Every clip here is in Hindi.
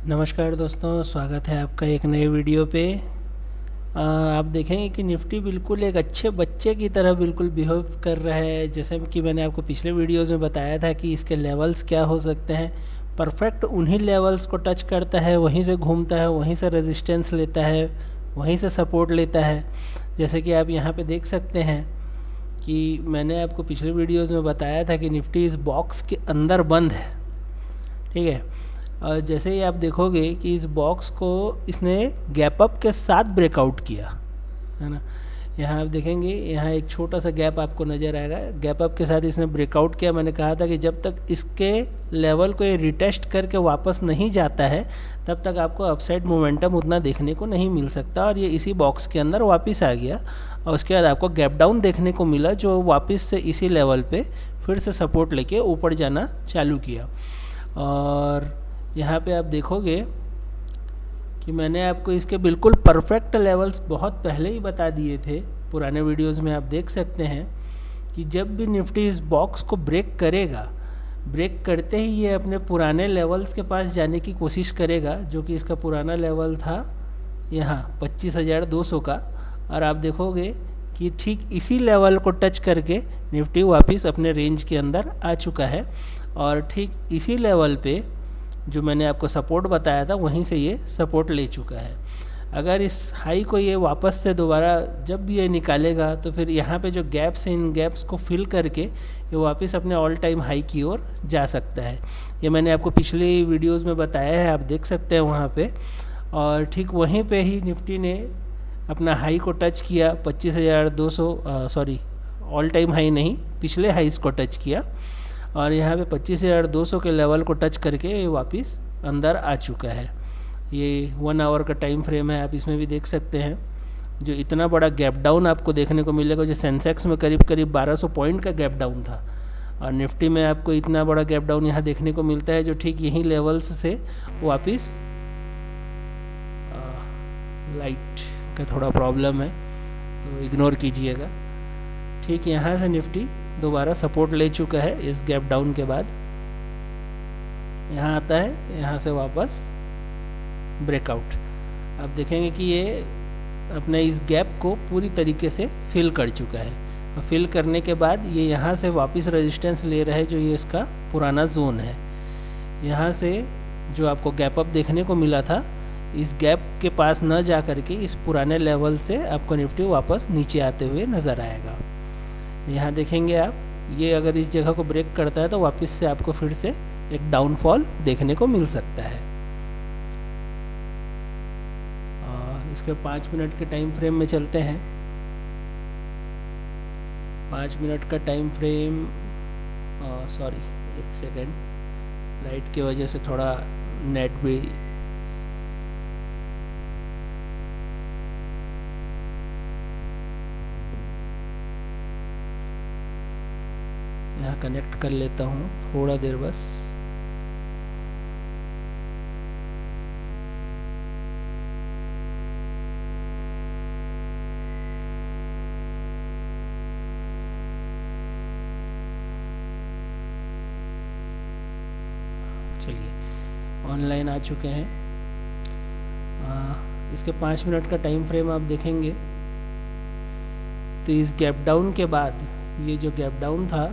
नमस्कार दोस्तों, स्वागत है आपका एक नए वीडियो पे। आप देखेंगे कि निफ्टी बिल्कुल एक अच्छे बच्चे की तरह बिल्कुल बिहेव कर रहा है। जैसे कि मैंने आपको पिछले वीडियोस में बताया था कि इसके लेवल्स क्या हो सकते हैं। परफेक्ट उन्हीं लेवल्स को टच करता है, वहीं से घूमता है, वहीं से रेजिस्टेंस लेता है, वहीं से सपोर्ट लेता है। जैसे कि आप यहाँ पे देख सकते हैं कि मैंने आपको पिछले वीडियोस में बताया था कि निफ्टी इस बॉक्स के अंदर बंद है, ठीक है। और जैसे ही आप देखोगे कि इस बॉक्स को इसने गैप अप के साथ ब्रेकआउट किया, है ना। यहाँ आप देखेंगे, यहाँ एक छोटा सा गैप आपको नज़र आएगा। गैप अप के साथ इसने ब्रेकआउट किया। मैंने कहा था कि जब तक इसके लेवल को ये रिटेस्ट करके वापस नहीं जाता है तब तक आपको अपसाइड मोमेंटम उतना देखने को नहीं मिल सकता। और ये इसी बॉक्स के अंदर वापस आ गया और उसके बाद आपको गैप डाउन देखने को मिला, जो वापस से इसी लेवल पे फिर से सपोर्ट लेके ऊपर जाना चालू किया। और यहाँ पे आप देखोगे कि मैंने आपको इसके बिल्कुल परफेक्ट लेवल्स बहुत पहले ही बता दिए थे। पुराने वीडियोस में आप देख सकते हैं कि जब भी निफ्टी इस बॉक्स को ब्रेक करेगा, ब्रेक करते ही ये अपने पुराने लेवल्स के पास जाने की कोशिश करेगा, जो कि इसका पुराना लेवल था यहाँ 25,200 का। और आप देखोगे कि ठीक इसी लेवल को टच करके निफ्टी वापस अपने रेंज के अंदर आ चुका है। और ठीक इसी लेवल पे जो मैंने आपको सपोर्ट बताया था, वहीं से ये सपोर्ट ले चुका है। अगर इस हाई को ये वापस से दोबारा जब भी ये निकालेगा तो फिर यहाँ पे जो गैप्स हैं, इन गैप्स को फिल करके ये वापस अपने ऑल टाइम हाई की ओर जा सकता है। ये मैंने आपको पिछले वीडियोस में बताया है, आप देख सकते हैं वहाँ पे। और ठीक वहीं पे ही निफ्टी ने अपना हाई को टच किया 25,200, सॉरी ऑल टाइम हाई नहीं, पिछले हाईस को टच किया। और यहाँ पे 25,200 के लेवल को टच करके ये वापस अंदर आ चुका है। ये 1 आवर का टाइम फ्रेम है, आप इसमें भी देख सकते हैं। जो इतना बड़ा गैप डाउन आपको देखने को मिलेगा, जो सेंसेक्स में करीब करीब 1200 पॉइंट का गैप डाउन था, और निफ्टी में आपको इतना बड़ा गैप डाउन यहाँ देखने को मिलता है, जो ठीक यहीं लेवल्स से वापस लाइट का थोड़ा प्रॉब्लम है तो इग्नोर कीजिएगा। ठीक यहाँ से निफ्टी दोबारा सपोर्ट ले चुका है इस गैप डाउन के बाद। यहाँ आता है, यहाँ से वापस ब्रेकआउट। आप देखेंगे कि ये अपने इस गैप को पूरी तरीके से फिल कर चुका है। और फिल करने के बाद ये यहाँ से वापस रेजिस्टेंस ले रहा है, जो ये इसका पुराना जोन है। यहाँ से जो आपको गैप अप देखने को मिला था, इस गैप के पास न जा करके इस पुराने लेवल से आपको निफ्टी वापस नीचे आते हुए नज़र आएगा। यहाँ देखेंगे आप, ये अगर इस जगह को ब्रेक करता है तो वापस से आपको फिर से एक डाउनफॉल देखने को मिल सकता है। इसके 5 मिनट के टाइम फ्रेम में चलते हैं। 5 मिनट का time frame, sorry 1 second, light की वजह से थोड़ा नेट भी यहाँ कनेक्ट कर लेता हूँ थोड़ा देर बस। चलिए, ऑनलाइन आ चुके हैं। इसके 5 मिनट का टाइम फ्रेम आप देखेंगे तो इस गैप डाउन के बाद, ये जो गैप डाउन था,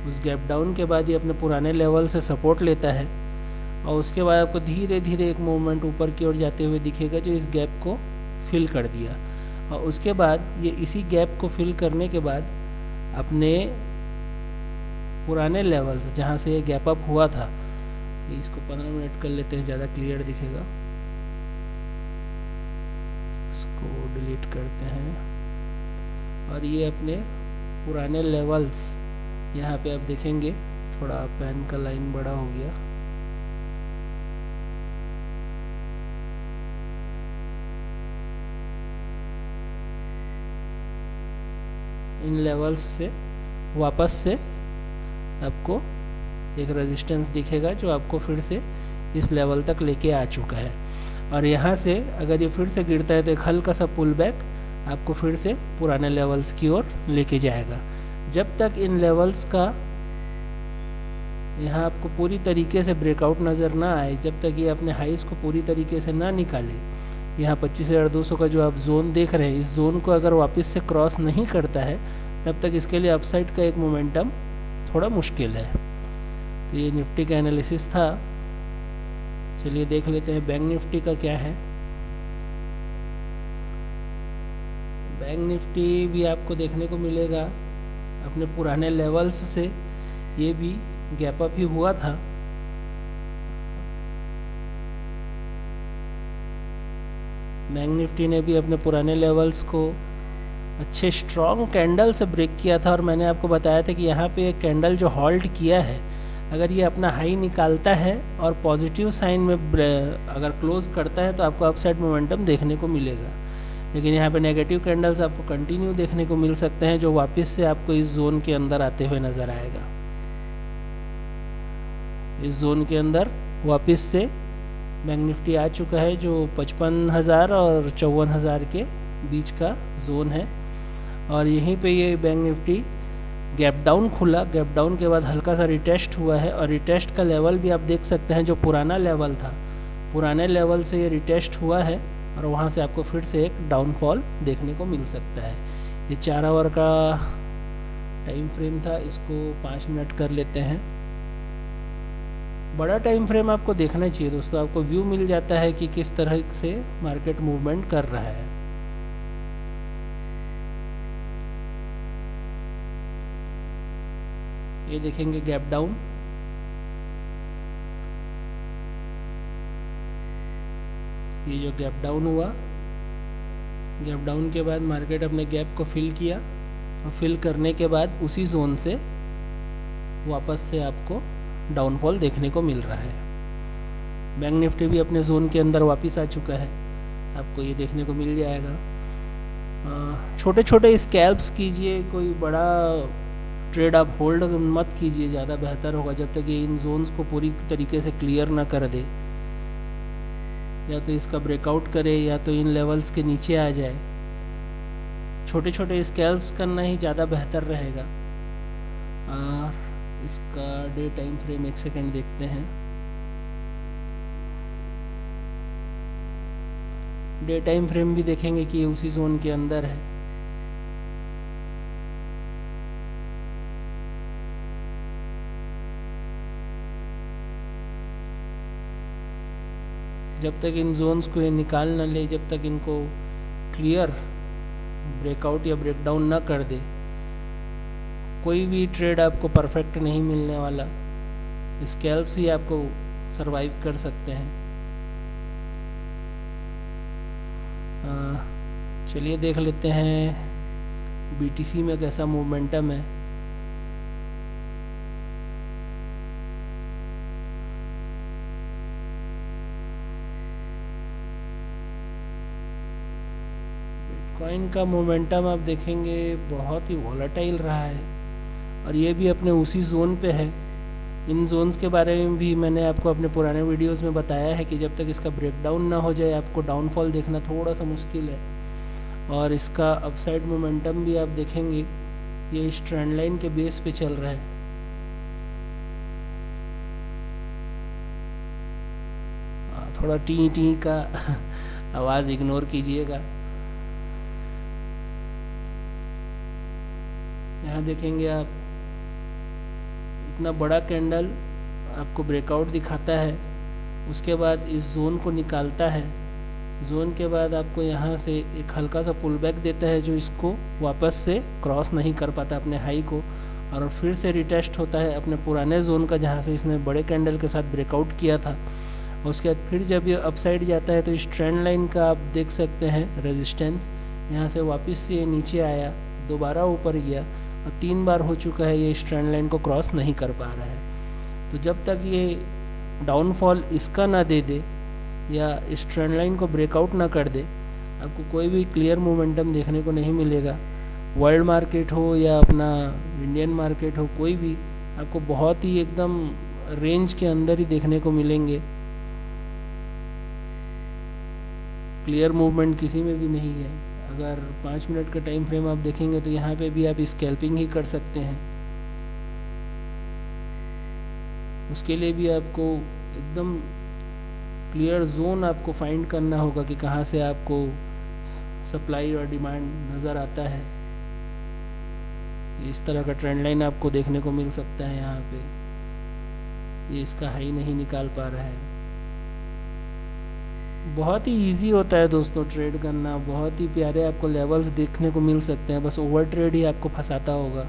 उस गैप डाउन के बाद ये अपने पुराने लेवल से सपोर्ट लेता है। और उसके बाद आपको धीरे धीरे एक मूवमेंट ऊपर की ओर जाते हुए दिखेगा, जो इस गैप को फिल कर दिया। और उसके बाद ये इसी गैप को फिल करने के बाद अपने पुराने लेवल से, जहाँ से ये गैप अप हुआ था, इसको 15 मिनट कर लेते हैं, ज़्यादा क्लियर दिखेगा। इसको डिलीट करते हैं। और ये अपने पुराने लेवल्स, यहाँ पे आप देखेंगे थोड़ा पेन का लाइन बड़ा हो गया, इन लेवल्स से वापस से आपको एक रेजिस्टेंस दिखेगा, जो आपको फिर से इस लेवल तक लेके आ चुका है। और यहाँ से अगर ये फिर से गिरता है तो एक हल्का सा पुल बैक आपको फिर से पुराने लेवल्स की ओर लेके जाएगा। जब तक इन लेवल्स का यहाँ आपको पूरी तरीके से ब्रेकआउट नज़र ना आए, जब तक ये अपने हाइस को पूरी तरीके से ना निकाले। यहाँ 25,200 का जो आप जोन देख रहे हैं, इस जोन को अगर वापस से क्रॉस नहीं करता है तब तक इसके लिए अपसाइड का एक मोमेंटम थोड़ा मुश्किल है। तो ये निफ्टी का एनालिसिस था। चलिए देख लेते हैं बैंक निफ्टी का क्या है। बैंक निफ्टी भी आपको देखने को मिलेगा अपने पुराने लेवल्स से ये भी गैप अप ही हुआ था। बैंक निफ्टी ने भी अपने पुराने लेवल्स को अच्छे स्ट्रॉन्ग कैंडल से ब्रेक किया था, और मैंने आपको बताया था कि यहाँ पे एक कैंडल जो हॉल्ट किया है, अगर ये अपना हाई निकालता है और पॉजिटिव साइन में अगर क्लोज करता है तो आपको अपसाइड मोमेंटम देखने को मिलेगा। लेकिन यहाँ पे नेगेटिव कैंडल्स आपको कंटिन्यू देखने को मिल सकते हैं, जो वापस से आपको इस जोन के अंदर आते हुए नज़र आएगा। इस जोन के अंदर वापस से बैंक निफ्टी आ चुका है, जो 55,000 और 54,000 के बीच का जोन है। और यहीं पे ये बैंक निफ्टी गैप डाउन खुला, गैप डाउन के बाद हल्का सा रिटेस्ट हुआ है, और रिटेस्ट का लेवल भी आप देख सकते हैं जो पुराना लेवल था, पुराने लेवल से ये रिटेस्ट हुआ है, और वहाँ से आपको फिर से एक डाउनफॉल देखने को मिल सकता है। ये 4 आवर का टाइम फ्रेम था, इसको 5 मिनट कर लेते हैं। बड़ा टाइम फ्रेम आपको देखना चाहिए दोस्तों, आपको व्यू मिल जाता है कि किस तरह से मार्केट मूवमेंट कर रहा है। ये देखेंगे गैप डाउन, ये जो गैप डाउन हुआ, गैप डाउन के बाद मार्केट अपने गैप को फिल किया, और फिल करने के बाद उसी जोन से वापस से आपको डाउनफॉल देखने को मिल रहा है। बैंक निफ्टी भी अपने जोन के अंदर वापस आ चुका है, आपको ये देखने को मिल जाएगा। छोटे छोटे स्कैल्प्स कीजिए, कोई बड़ा ट्रेड आप होल्ड मत कीजिए, ज़्यादा बेहतर होगा जब तक ये इन जोन्स को पूरी तरीके से क्लियर ना कर दे, या तो इसका ब्रेकआउट करे या तो इन लेवल्स के नीचे आ जाए। छोटे छोटे स्कैल्प्स करना ही ज़्यादा बेहतर रहेगा। और इसका डे टाइम फ्रेम 1 सेकेंड देखते हैं। डे टाइम फ्रेम भी देखेंगे कि ये उसी जोन के अंदर है। जब तक इन जोन्स को ये निकाल ना ले, जब तक इनको क्लियर ब्रेकआउट या ब्रेकडाउन ना कर दे, कोई भी ट्रेड आपको परफेक्ट नहीं मिलने वाला। स्कैल्प्स ही आपको सरवाइव कर सकते हैं। चलिए देख लेते हैं बीटीसी में कैसा मोमेंटम है। बिटकॉइन का मोमेंटम आप देखेंगे बहुत ही वॉलेटाइल रहा है, और ये भी अपने उसी जोन पे है। इन जोन्स के बारे में भी मैंने आपको अपने पुराने वीडियोस में बताया है कि जब तक इसका ब्रेकडाउन ना हो जाए आपको डाउनफॉल देखना थोड़ा सा मुश्किल है। और इसका अपसाइड मोमेंटम भी आप देखेंगे, ये इस ट्रेंड लाइन के बेस पे चल रहा है। थोड़ा टी टी का आवाज़ इग्नोर कीजिएगा। यहाँ देखेंगे आप, इतना बड़ा कैंडल आपको ब्रेकआउट दिखाता है, उसके बाद इस जोन को निकालता है, जोन के बाद आपको यहाँ से एक हल्का सा पुल बैक देता है जो इसको वापस से क्रॉस नहीं कर पाता अपने हाई को, और फिर से रिटेस्ट होता है अपने पुराने जोन का जहाँ से इसने बड़े कैंडल के साथ ब्रेकआउट किया था। उसके बाद फिर जब ये अपसाइड जाता है तो इस ट्रेंड लाइन का आप देख सकते हैं रेजिस्टेंस, यहाँ से वापस से ये नीचे आया, दोबारा ऊपर गया, और 3 बार हो चुका है ये इस ट्रेंड लाइन को क्रॉस नहीं कर पा रहा है। तो जब तक ये डाउनफॉल इसका ना दे दे या इस ट्रेंड लाइन को ब्रेकआउट ना कर दे, आपको कोई भी क्लियर मोमेंटम देखने को नहीं मिलेगा। वर्ल्ड मार्केट हो या अपना इंडियन मार्केट हो, कोई भी आपको बहुत ही एकदम रेंज के अंदर ही देखने को मिलेंगे। क्लियर मूवमेंट किसी में भी नहीं है। अगर 5 मिनट का टाइम फ्रेम आप देखेंगे तो यहाँ पे भी आप स्कैल्पिंग ही कर सकते हैं। उसके लिए भी आपको एकदम क्लियर जोन आपको फाइंड करना होगा कि कहाँ से आपको सप्लाई और डिमांड नज़र आता है। इस तरह का ट्रेंड लाइन आपको देखने को मिल सकता है। यहाँ पे ये इसका हाई नहीं निकाल पा रहा है। बहुत ही इजी होता है दोस्तों ट्रेड करना, बहुत ही प्यारे आपको लेवल्स देखने को मिल सकते हैं। बस ओवर ट्रेड ही आपको फंसाता होगा।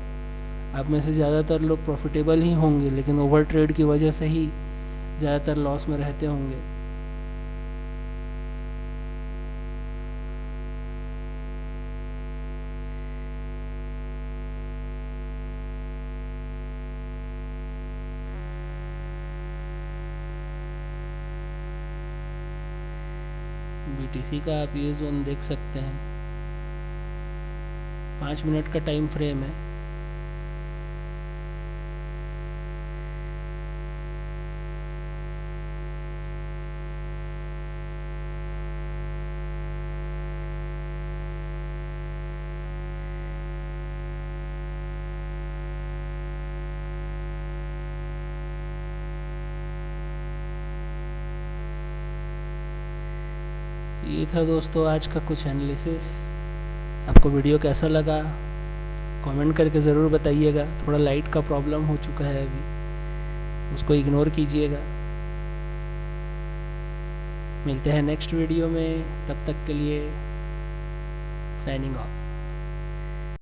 आप में से ज़्यादातर लोग प्रॉफिटेबल ही होंगे, लेकिन ओवर ट्रेड की वजह से ही ज़्यादातर लॉस में रहते होंगे। BTC का आप ये जोन देख सकते हैं, 5 मिनट का टाइम फ्रेम है। ये था दोस्तों आज का कुछ एनालिसिस। आपको वीडियो कैसा लगा कमेंट करके ज़रूर बताइएगा। थोड़ा लाइट का प्रॉब्लम हो चुका है अभी, उसको इग्नोर कीजिएगा। मिलते हैं नेक्स्ट वीडियो में, तब तक के लिए साइनिंग ऑफ।